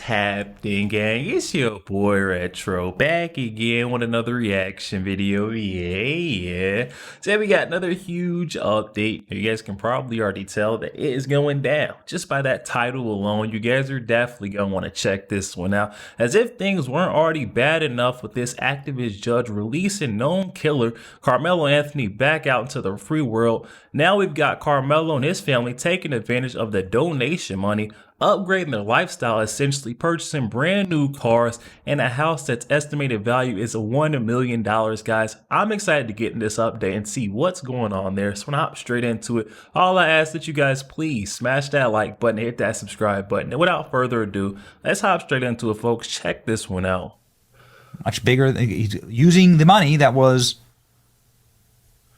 happening, gang? It's your boy Retro back again with another reaction video. Yeah. Today we got another huge update. You guys can probably already tell that it is going down. Just by that title alone, you guys are definitely going to want to check this one out. As if things weren't already bad enough with this activist judge releasing known killer Karmelo Anthony back out into the free world. Now we've got Karmelo and his family taking advantage of the donation money, upgrading their lifestyle, essentially purchasing brand new cars and a house that's estimated value is $1 million, guys. I'm excited to get in this update and see what's going on there. So when I hop straight into it, all I ask that you guys please smash that like button, hit that subscribe button. And without further ado, let's hop straight into it, folks. Check this one out. Much bigger. He's using the money that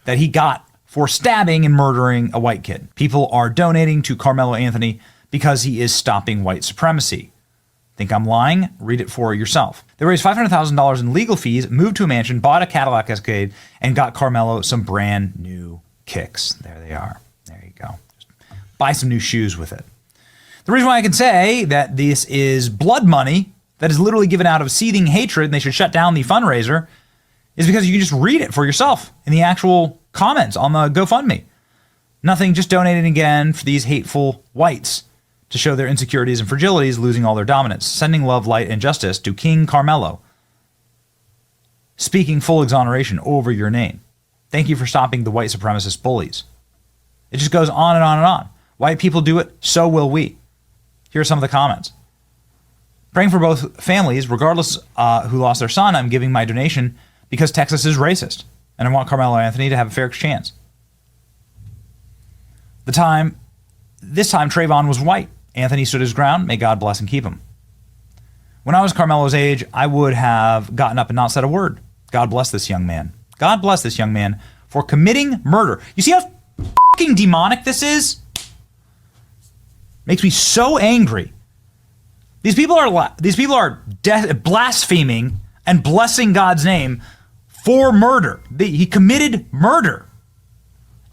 he got for stabbing and murdering a white kid. People are donating to Karmelo Anthony because he is stopping white supremacy. Think I'm lying? Read it for yourself. They raised $500,000 in legal fees, moved to a mansion, bought a Cadillac Escalade, and got Karmelo some brand new kicks. There they are. There you go. Just buy some new shoes with it. The reason why I can say that this is blood money that is literally given out of seething hatred and they should shut down the fundraiser is because you can just read it for yourself in the actual comments on the GoFundMe. Nothing, just donating again for these hateful whites to show their insecurities and fragilities, losing all their dominance, sending love, light, and justice to King Karmelo, speaking full exoneration over your name. Thank you for stopping the white supremacist bullies. It just goes on and on and on. White people do it, so will we. Here are some of the comments. Praying for both families, regardless who lost their son. I'm giving my donation because Texas is racist, and I want Karmelo Anthony to have a fair chance. This time Trayvon was white. Anthony stood his ground. May God bless and keep him. When I was Karmelo's age, I would have gotten up and not said a word. God bless this young man. God bless this young man for committing murder. You see how fucking demonic this is? Makes me so angry. These people are blaspheming and blessing God's name for murder. He committed murder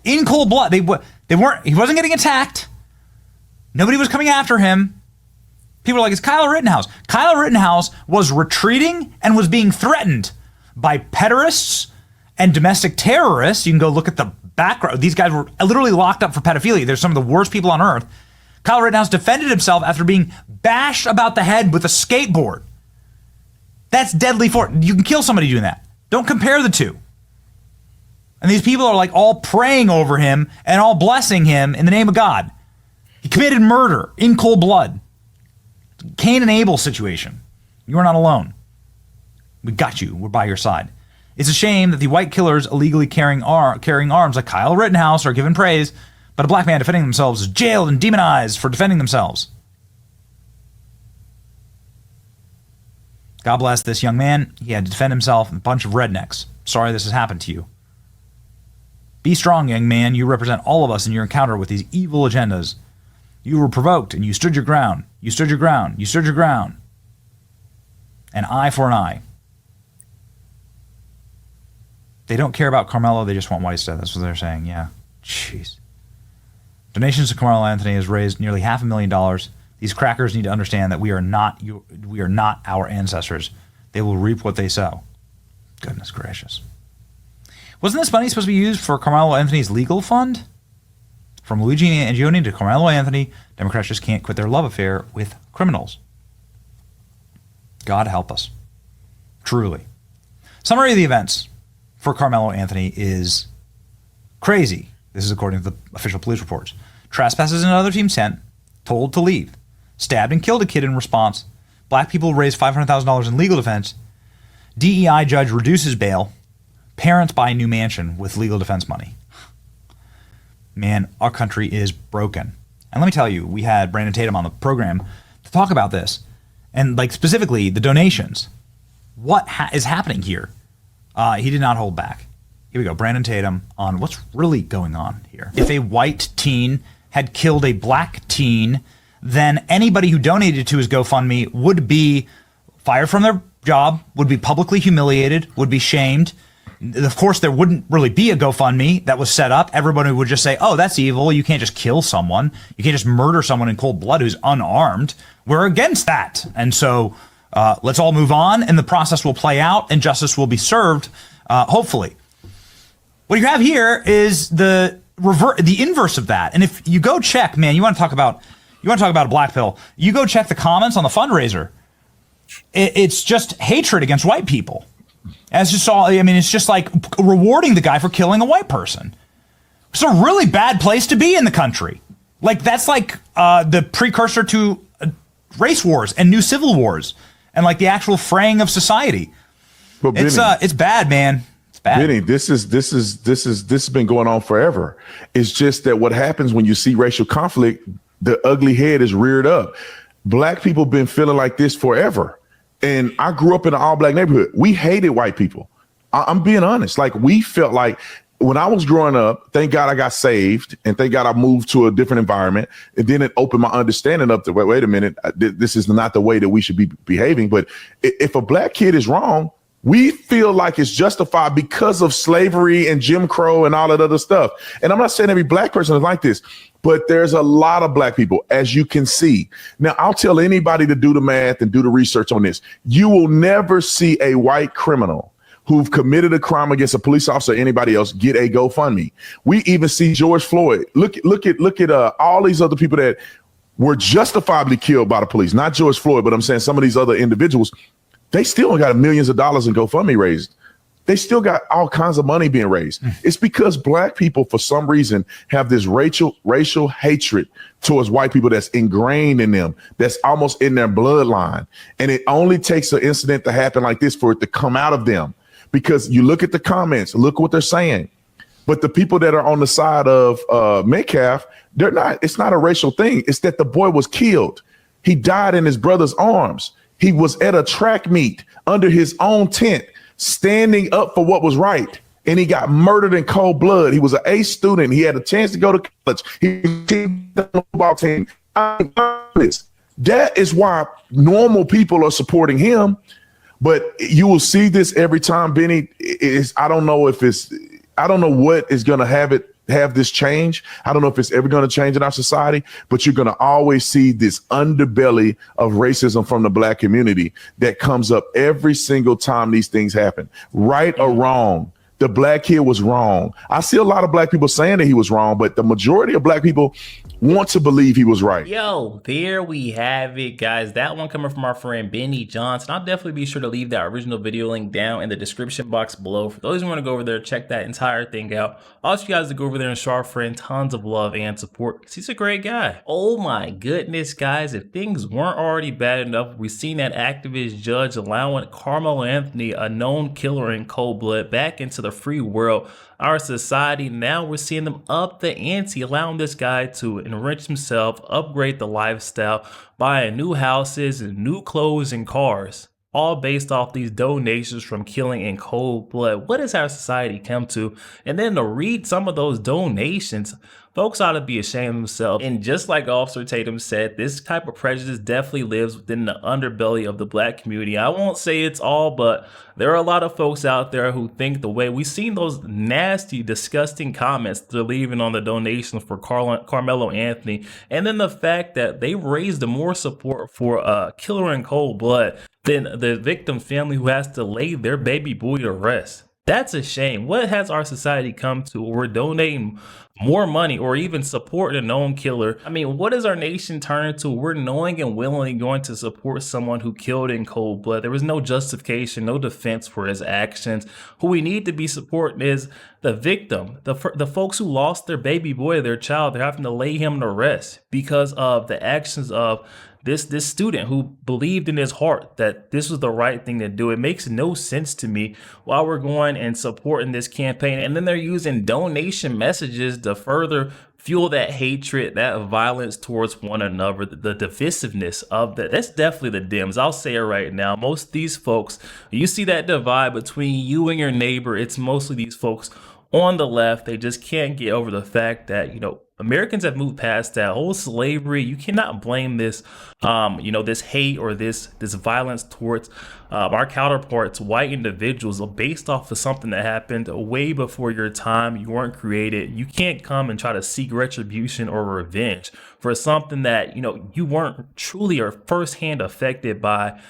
in cold blood. He wasn't getting attacked. Nobody was coming after him. People are like, it's Kyle Rittenhouse. Kyle Rittenhouse was retreating and was being threatened by pederasts and domestic terrorists. You can go look at the background. These guys were literally locked up for pedophilia. They're some of the worst people on earth. Kyle Rittenhouse defended himself after being bashed about the head with a skateboard. That's deadly force. You can kill somebody doing that. Don't compare the two. And these people are like all praying over him and all blessing him in the name of God. He committed murder in cold blood. Cain and Abel situation. You are not alone. We got you. We're by your side. It's a shame that the white killers illegally carrying arms like Kyle Rittenhouse are given praise, but a black man defending themselves is jailed and demonized for defending themselves. God bless this young man. He had to defend himself and a bunch of rednecks. Sorry this has happened to you. Be strong, young man. You represent all of us in your encounter with these evil agendas. You were provoked and you stood your ground. You stood your ground. You stood your ground. An eye for an eye. They don't care about Karmelo. They just want white stuff. That's what they're saying. Yeah. Jeez. Donations to Karmelo Anthony has raised nearly $500,000. These crackers need to understand that we are not our ancestors. They will reap what they sow. Goodness gracious. Wasn't this money supposed to be used for Karmelo Anthony's legal fund? From Luigi Angioni to Karmelo Anthony, Democrats just can't quit their love affair with criminals. God help us. Truly. Summary of the events for Karmelo Anthony is crazy. This is according to the official police reports. Trespasses in another team's tent, told to leave. Stabbed and killed a kid in response. Black people raised $500,000 in legal defense. DEI judge reduces bail. Parents buy a new mansion with legal defense money. Man, our country is broken. And let me tell you, we had Brandon Tatum on the program to talk about this. And like specifically the donations. What is happening here? He did not hold back. Here we go. Brandon Tatum on what's really going on here. If a white teen had killed a black teen, then anybody who donated to his GoFundMe would be fired from their job, would be publicly humiliated, would be shamed. Of course, there wouldn't really be a GoFundMe that was set up. Everybody would just say, oh, that's evil. You can't just kill someone. You can't just murder someone in cold blood who's unarmed. We're against that. And so let's all move on, and the process will play out, and justice will be served, hopefully. What you have here is the inverse of that. And if you go check, man, you want to talk about a black pill, you go check the comments on the fundraiser. It's just hatred against white people. As you saw, I mean, it's just like rewarding the guy for killing a white person. It's a really bad place to be in the country. Like, that's like the precursor to race wars and new civil wars and like the actual fraying of society. But Benny, it's bad, man. It's bad. Benny, this has been going on forever. It's just that what happens when you see racial conflict, the ugly head is reared up. Black people been feeling like this forever. And I grew up in an all-black neighborhood. We hated white people. I'm being honest. Like, we felt like when I was growing up, thank God I got saved, and thank God I moved to a different environment. And then it opened my understanding up to, wait a minute, this is not the way that we should be behaving. But if a black kid is wrong, we feel like it's justified because of slavery and Jim Crow and all that other stuff. And I'm not saying every black person is like this, but there's a lot of black people, as you can see. Now, I'll tell anybody to do the math and do the research on this. You will never see a white criminal who've committed a crime against a police officer or anybody else get a GoFundMe. We even see George Floyd. Look at all these other people that were justifiably killed by the police. Not George Floyd, but I'm saying some of these other individuals. They still got millions of dollars in GoFundMe raised. They still got all kinds of money being raised. It's because black people, for some reason, have this racial hatred towards white people that's ingrained in them, that's almost in their bloodline. And it only takes an incident to happen like this for it to come out of them. Because you look at the comments, look what they're saying. But the people that are on the side of Metcalf, it's not a racial thing. It's that the boy was killed. He died in his brother's arms. He was at a track meet under his own tent, standing up for what was right. And he got murdered in cold blood. He was an A student. He had a chance to go to college. He was the football team. That is why normal people are supporting him. But you will see this every time, Benny. I don't know what is going to have this change. I don't know if it's ever going to change in our society, but you're going to always see this underbelly of racism from the black community that comes up every single time these things happen. Right or wrong, the black kid was wrong. I see a lot of black people saying that he was wrong, but the majority of black people want to believe he was right. Yo, there we have it, guys. That one coming from our friend Benny Johnson. I'll definitely be sure to leave that original video link down in the description box below. For those who want to go over there, check that entire thing out. I ask you guys to go over there and show our friend tons of love and support, because he's a great guy. Oh my goodness, guys. If things weren't already bad enough, we've seen that activist judge allowing Karmelo Anthony, a known killer in cold blood, back into the free world. Our society, now we're seeing them up the ante, allowing this guy to enrich himself, upgrade the lifestyle, buying new houses and new clothes and cars, all based off these donations from killing in cold blood. What has our society come to? And then to read some of those donations, folks ought to be ashamed of themselves. And just like Officer Tatum said, this type of prejudice definitely lives within the underbelly of the black community. I won't say it's all, but there are a lot of folks out there who think the way we've seen those nasty, disgusting comments they're leaving on the donations for Karmelo Anthony. And then the fact that they raised more support for a killer in cold blood than the victim family who has to lay their baby boy to rest. That's a shame. What has our society come to? We're donating more money or even support a known killer. I mean, what does our nation turn into? We're knowing and willingly going to support someone who killed in cold blood. There was no justification, no defense for his actions. Who we need to be supporting is the victim, the folks who lost their baby boy, their child. They're having to lay him to rest because of the actions of this student who believed in his heart that this was the right thing to do. It makes no sense to me while we're going and supporting this campaign. And then they're using donation messages to further fuel that hatred, that violence towards one another, the divisiveness of that. That's definitely the Dems. I'll say it right now. Most of these folks, you see that divide between you and your neighbor, it's mostly these folks on the left, they just can't get over the fact that, you know, Americans have moved past that whole slavery. You cannot blame this, you know, this hate or this violence towards our counterparts, white individuals, based off of something that happened way before your time. You weren't created. You can't come and try to seek retribution or revenge for something that, you know, you weren't truly or firsthand affected by.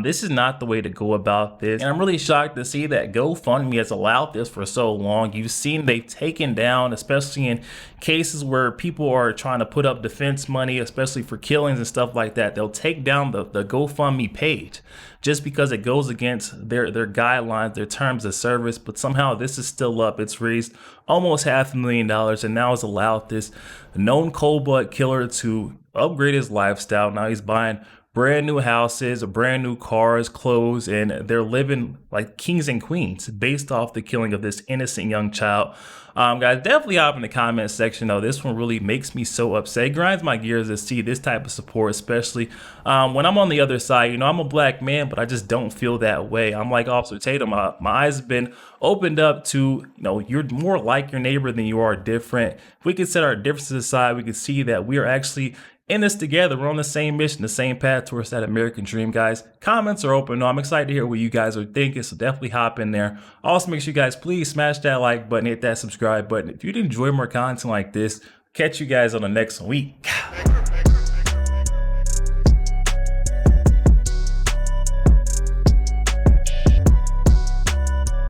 This is not the way to go about this. And I'm really shocked to see that GoFundMe has allowed this for so long. You've seen they've taken down, especially in cases where people are trying to put up defense money, especially for killings and stuff like that. They'll take down the GoFundMe page just because it goes against their guidelines, their terms of service. But somehow this is still up. It's raised almost $500,000 and now has allowed this known cold blood killer to upgrade his lifestyle. Now he's buying brand new houses, brand new cars, clothes, and they're living like kings and queens based off the killing of this innocent young child. Guys, definitely hop in the comment section though. This one really makes me so upset. It grinds my gears to see this type of support, especially when I'm on the other side. You know, I'm a black man, but I just don't feel that way. I'm like Officer Tatum. My eyes have been opened up to, you know, you're more like your neighbor than you are different. If we could set our differences aside, we could see that we are actually in this together. We're on the same mission, the same path towards that American dream, guys. Comments are open. I'm excited to hear what you guys are thinking, so definitely hop in there. Also, make sure you guys please smash that like button, hit that subscribe button. If you enjoy more content like this, catch you guys on the next week.